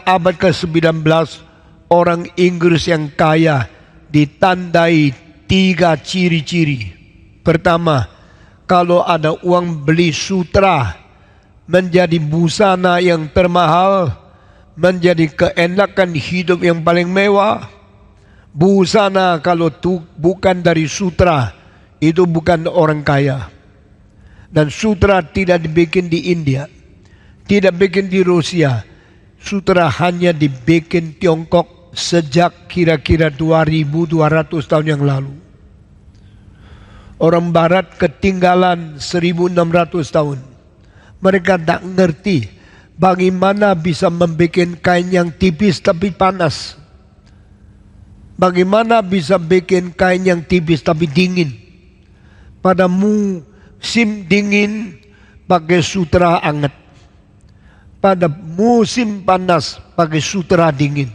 abad ke-19, orang Inggris yang kaya ditandai 3 ciri-ciri. Pertama, kalau ada uang beli sutra menjadi busana yang termahal, menjadi keenakan hidup yang paling mewah. Busana kalau bukan dari sutra, itu bukan orang kaya. Dan sutra tidak dibikin di India, tidak bikin di Rusia. Sutra hanya dibikin Tiongkok sejak kira-kira 2200 tahun yang lalu. Orang barat ketinggalan 1600 tahun. Mereka tak ngerti bagaimana bisa membuat kain yang tipis tapi panas. Bagaimana bisa bikin kain yang tipis tapi dingin. Pada musim dingin pakai sutra anget. Pada musim panas pakai sutra dingin.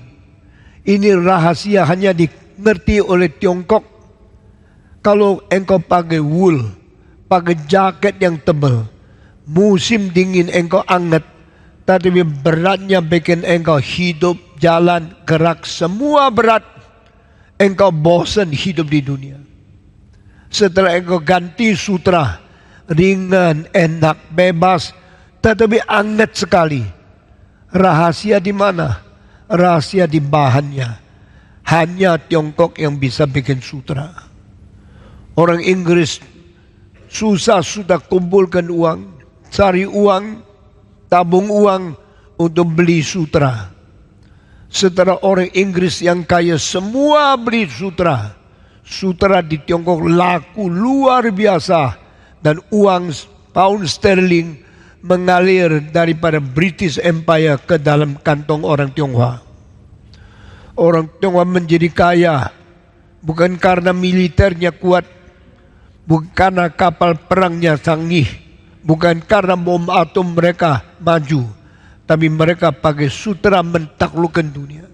Ini rahasia hanya dimengerti oleh Tiongkok. Kalau engkau pakai wool, pakai jaket yang tebal, musim dingin engkau anget, tapi beratnya bikin engkau hidup, jalan, gerak, semua berat. Engkau bosan hidup di dunia. Setelah engkau ganti sutra, ringan, enak, bebas, tetapi anget sekali. Rahasia di mana? Rahasia di bahannya. Hanya Tiongkok yang bisa bikin sutra. Orang Inggris susah sudah kumpulkan uang, cari uang, tabung uang untuk beli sutra. Setelah orang Inggris yang kaya semua beli sutra. Sutra di Tiongkok laku luar biasa. Dan uang pound sterling mengalir daripada British Empire ke dalam kantong orang Tionghoa. Orang Tionghoa menjadi kaya bukan karena militernya kuat, bukan karena kapal perangnya canggih, bukan karena bom atom mereka maju, tapi mereka pakai sutra mentaklukkan dunia.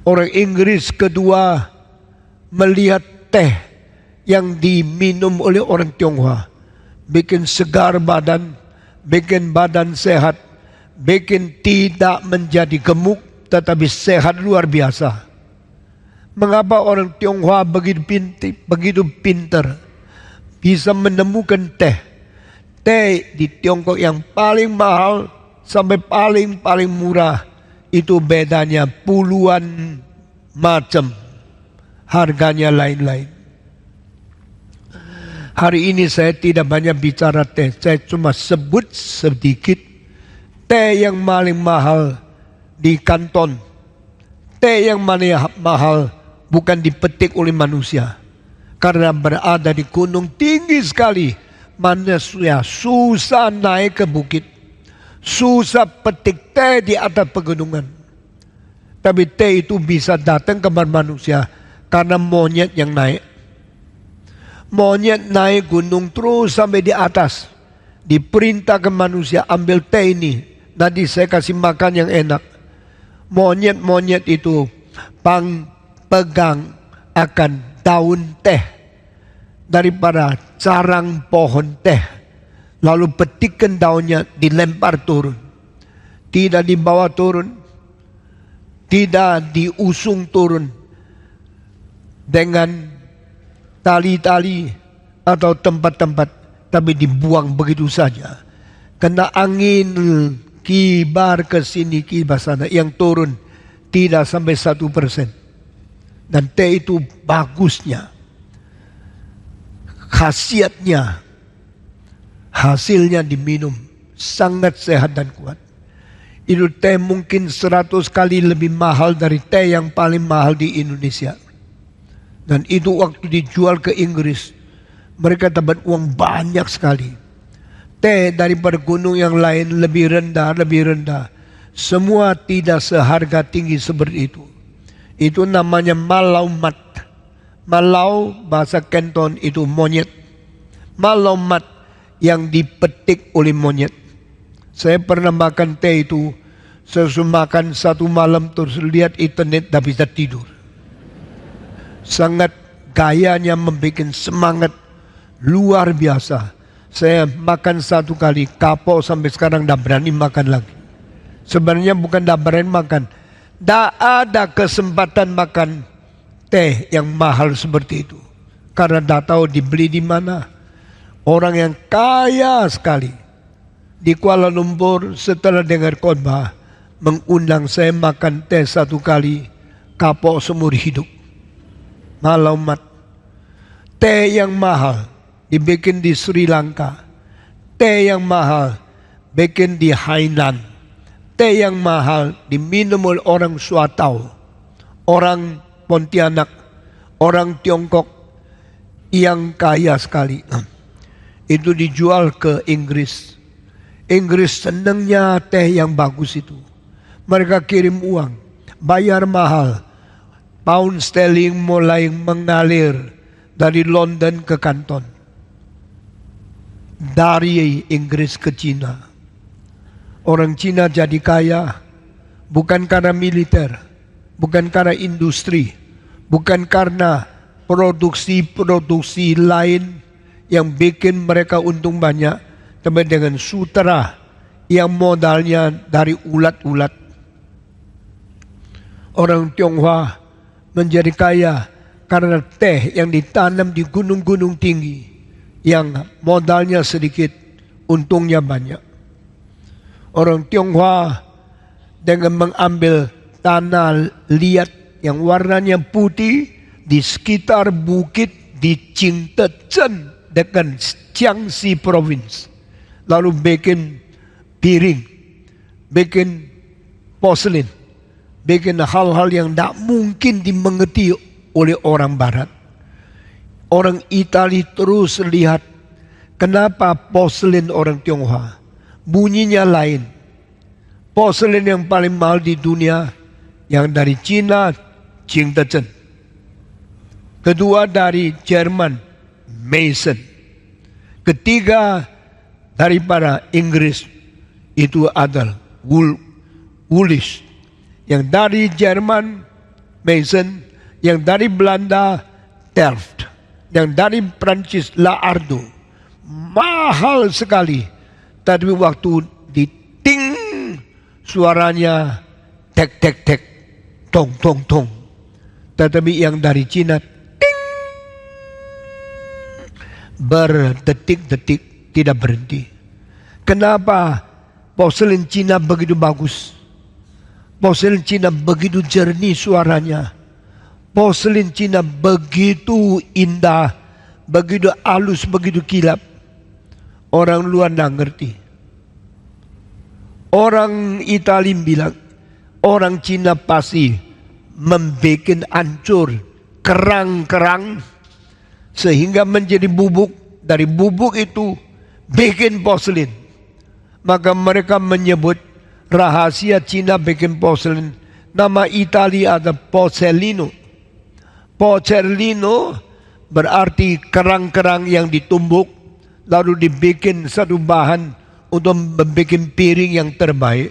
Orang Inggris kedua melihat teh yang diminum oleh orang Tionghoa, bikin segar badan, bikin badan sehat, bikin tidak menjadi gemuk, tetapi sehat luar biasa. Mengapa orang Tionghoa begitu pintar bisa menemukan teh? Teh di Tiongkok yang paling mahal sampai paling murah itu bedanya puluhan macam, harganya lain-lain. Hari ini saya tidak banyak bicara teh, saya cuma sebut sedikit teh yang paling mahal di Kanton. Teh yang mahal bukan dipetik oleh manusia, karena berada di gunung tinggi sekali. Manusia susah naik ke bukit, susah petik teh di atas pegunungan. Tapi teh itu bisa datang ke manusia karena monyet yang naik. Monyet naik gunung terus sampai di atas, diperintah ke manusia, ambil teh ini, nanti saya kasih makan yang enak. Monyet-monyet itu pegang akan daun teh daripada carang pohon teh, lalu petikkan daunnya, dilempar turun. Tidak dibawa turun, tidak diusung turun dengan tali-tali atau tempat-tempat, tapi dibuang begitu saja. Kena angin kibar ke sini, kibar sana, yang turun tidak sampai 1%. Dan teh itu bagusnya, khasiatnya, hasilnya diminum, sangat sehat dan kuat. Itu teh mungkin 100 kali lebih mahal dari teh yang paling mahal di Indonesia. Dan itu waktu dijual ke Inggris, mereka dapat uang banyak sekali. Teh daripada gunung yang lain lebih rendah. Semua tidak seharga tinggi seperti itu. Itu namanya malaumat. Malau bahasa Canton itu monyet. Malaumat yang dipetik oleh monyet. Saya pernah makan teh itu, sesudah makan satu malam terus lihat internet tak bisa tidur. Sangat gayanya membuat semangat luar biasa. Saya makan satu kali, kapok sampai sekarang tak berani makan lagi. Sebenarnya bukan dah berani makan. Tak ada kesempatan makan teh yang mahal seperti itu. Karena tak tahu dibeli di mana. Orang yang kaya sekali di Kuala Lumpur setelah dengar khotbah mengundang saya makan teh 1 kali, kapok seumur hidup. Malamat. Teh yang mahal dibikin di Sri Lanka. Teh yang mahal bikin di Hainan. Teh yang mahal diminum oleh orang Suatau, orang Pontianak, orang Tiongkok yang kaya sekali. Itu dijual ke Inggris. Inggris senangnya teh yang bagus itu. Mereka kirim uang, bayar mahal. Pound sterling mulai mengalir dari London ke Kanton. Dari Inggris ke Cina. Orang Cina jadi kaya bukan karena militer, bukan karena industri, bukan karena produksi-produksi lain yang bikin mereka untung banyak, tapi dengan sutera yang modalnya dari ulat-ulat. Orang Tionghoa menjadi kaya karena teh yang ditanam di gunung-gunung tinggi yang modalnya sedikit, untungnya banyak. Orang Tionghoa dengan mengambil tanah liat yang warnanya putih di sekitar bukit di Qingdezhen dengan Jiangxi Province. Lalu bikin piring, bikin porselin, bikin hal-hal yang tak mungkin dimengerti oleh orang Barat. Orang Itali terus lihat kenapa porselin orang Tionghoa bunyinya lain. Porselin yang paling mahal di dunia yang dari Cina, Qingdezhen. Kedua dari Jerman, Mason. Ketiga daripada Inggris itu adalah Woolwich. Yang dari Jerman, Mason. Yang dari Belanda, Delft. Yang dari Prancis, Laardo. Mahal sekali. Tapi waktu diting, suaranya tek tek tek, tong tong tong. Tetapi yang dari Cina, ting, berdetik-detik tidak berhenti. Kenapa porselin Cina begitu bagus? Porselin Cina begitu jernih suaranya. Porselin Cina begitu indah, begitu halus, begitu kilap. Orang luar tidak ngerti. Orang Italia bilang, orang Cina pasti membuat hancur kerang-kerang sehingga menjadi bubuk. Dari bubuk itu bikin porselin. Maka mereka menyebut rahasia Cina bikin porselin. Nama Italia ada Porcellino. Porcellino berarti kerang-kerang yang ditumbuk lalu dibikin satu bahan untuk membuat piring yang terbaik.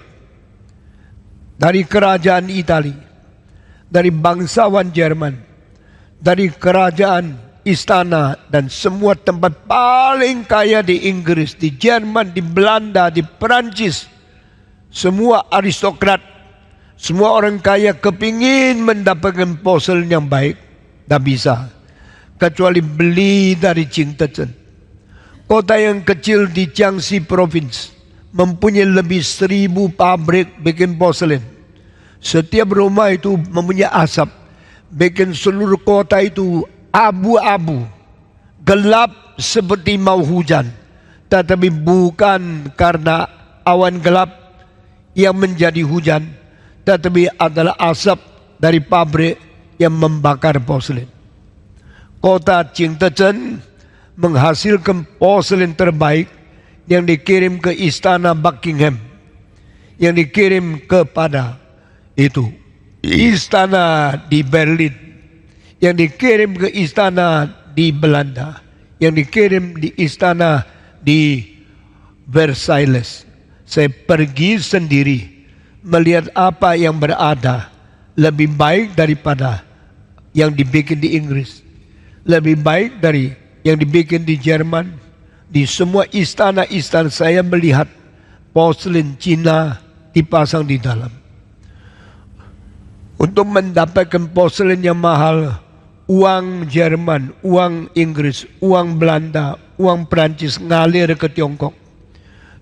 Dari kerajaan Italia, dari bangsawan Jerman, dari kerajaan istana dan semua tempat paling kaya di Inggris, di Jerman, di Belanda, di Perancis. Semua aristokrat, semua orang kaya kepingin mendapatkan porselin yang baik. Tak bisa. Kecuali beli dari Qingdezhen. Kota yang kecil di Jiangxi Province mempunyai lebih 1000 pabrik bikin porselin. Setiap rumah itu mempunyai asap. Bikin seluruh kota itu abu-abu. Gelap seperti mau hujan. Tetapi bukan karena awan gelap yang menjadi hujan. Tetapi adalah asap dari pabrik yang membakar porselin. Kota Qingdezhen menghasilkan porselin terbaik yang dikirim ke istana Buckingham, yang dikirim kepada itu istana di Berlin, yang dikirim ke istana di Belanda, yang dikirim di istana di Versailles. Saya pergi sendiri melihat apa yang berada lebih baik daripada yang dibikin di Inggris, lebih baik dari yang dibikin di Jerman. Di semua istana-istana saya melihat porselin Cina dipasang di dalam. Untuk mendapatkan porselin yang mahal, uang Jerman, uang Inggris, uang Belanda, uang Prancis ngalir ke Tiongkok.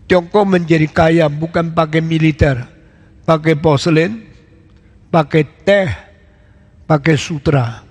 Tiongkok menjadi kaya bukan pakai militer, pakai porselin, pakai teh, pakai sutra.